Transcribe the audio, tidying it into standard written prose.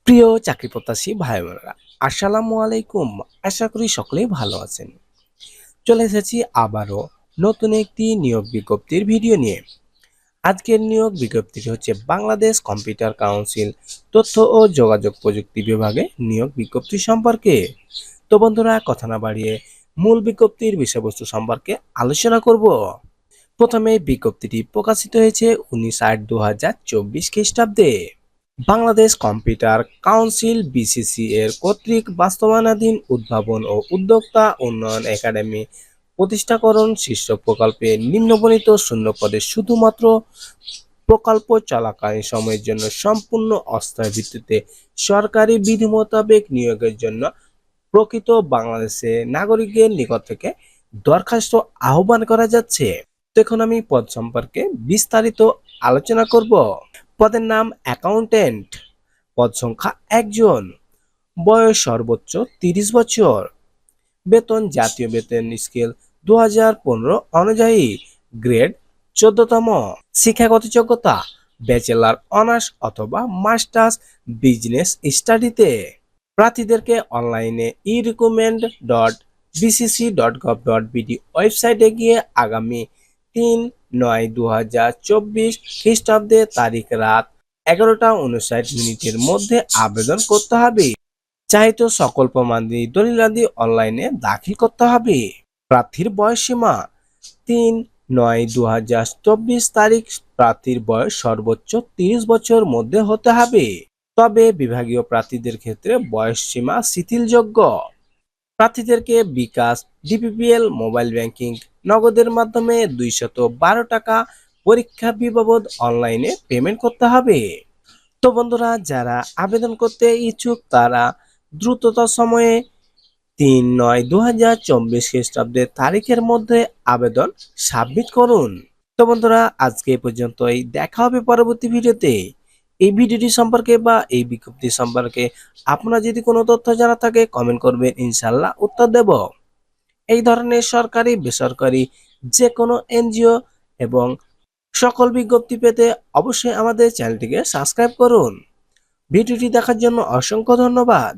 প্রিয় চাকরি প্রত্যাশী ভাই বোনেরা, আসসালামু আলাইকুম। আশা করি সকলেই ভালো আছেন। চলে এসেছি আবারও নতুন একটি নিয়োগ বিজ্ঞপ্তির ভিডিও নিয়ে। আজকের নিয়োগ বিজ্ঞপ্তিটি হচ্ছে বাংলাদেশ কম্পিউটার কাউন্সিল তথ্য ও যোগাযোগ প্রযুক্তি বিভাগে নিয়োগ বিজ্ঞপ্তি সম্পর্কে। তো বন্ধুরা, কথা না বাড়িয়ে মূল বিজ্ঞপ্তির বিষয়বস্তু সম্পর্কে আলোচনা করব। প্রথমে বিজ্ঞপ্তিটি প্রকাশিত হয়েছে 19/8/2024 খ্রিস্টাব্দে। বাংলাদেশ কম্পিউটার কাউন্সিল বিসিসি এর কর্তৃক বাস্তবায়নাধীন উদ্ভাবন ও উদ্যোক্তা উন্নয়ন একাডেমি প্রতিষ্ঠাকরণ শীর্ষক প্রকল্পে নিম্নবর্ণিত শূন্য পদে শুধুমাত্র প্রকল্প চলাকালীন সময়ের জন্য সম্পূর্ণ অস্থায়ী ভিত্তিতে সরকারি বিধি মোতাবেক নিয়োগের জন্য প্রকৃত বাংলাদেশের নাগরিকদের নিকট থেকে দরখাস্ত আহ্বান করা যাচ্ছে। তো এখন আমি পদ সম্পর্কে বিস্তারিত আলোচনা করব। পদের নাম অ্যাকাউন্টেন্ট। পদ সংখ্যা একজন। বয়স সর্বোচ্চ 30 বছর। বেতন জাতীয় বেতন স্কেল 2015 অনুযায়ী। গ্রেড 14তম। শিক্ষাগত যোগ্যতা ব্যাচেলর অনার্স অথবা মাস্টার্স বিজনেস স্টাডিতে। প্রার্থীদেরকে অনলাইনে erecruitment.bcc.gov.bd ওয়েবসাইটে গিয়ে আগামী 3/9/2024 খ্রিস্টাব্দে তারিখ রাত 11:59 মধ্যে আবেদন করতে হবে। চাহিত সকল প্রমাণাদি দলিলাদি অনলাইনে দাখিল করতে হবে। প্রার্থীর বয়সসীমা 3/9/2024 তারিখ। প্রার্থীর বয়স সর্বোচ্চ 30 বছর মধ্যে হতে হবে। তবে বিভাগীয় প্রার্থীদের ক্ষেত্রে বয়সসীমা শিথিলযোগ্য। প্রার্থীদেরকে বিকাশ, ডিপিপিএল, মোবাইল ব্যাংকিং, নগদের মাধ্যমে 212 টাকা পরীক্ষা ফি বাবদ অনলাইনে পেমেন্ট করতে হবে। তো বন্ধুরা, যারা আবেদন করতে ইচ্ছুক তারা দ্রুততর সময়ে 3/9/2024 খ্রিস্টাব্দের তারিখের মধ্যে আবেদন সাবমিট করুন। তো বন্ধুরা, আজকে এ পর্যন্তই। দেখা হবে পরবর্তী ভিডিওতে। এই ভিডিওটি সম্পর্কে বা এই বিজ্ঞপ্তি সম্পর্কে আপনার যদি কোনো তথ্য জানা থাকে কমেন্ট করবেন, ইনশাল্লাহ উত্তর দেব। এই ধরনের সরকারি বেসরকারি যে কোনো এনজিও এবং সকল বিজ্ঞপ্তি পেতে অবশ্যই আমাদের চ্যানেলটিকে সাবস্ক্রাইব করুন। ভিডিওটি দেখার জন্য অসংখ্য ধন্যবাদ।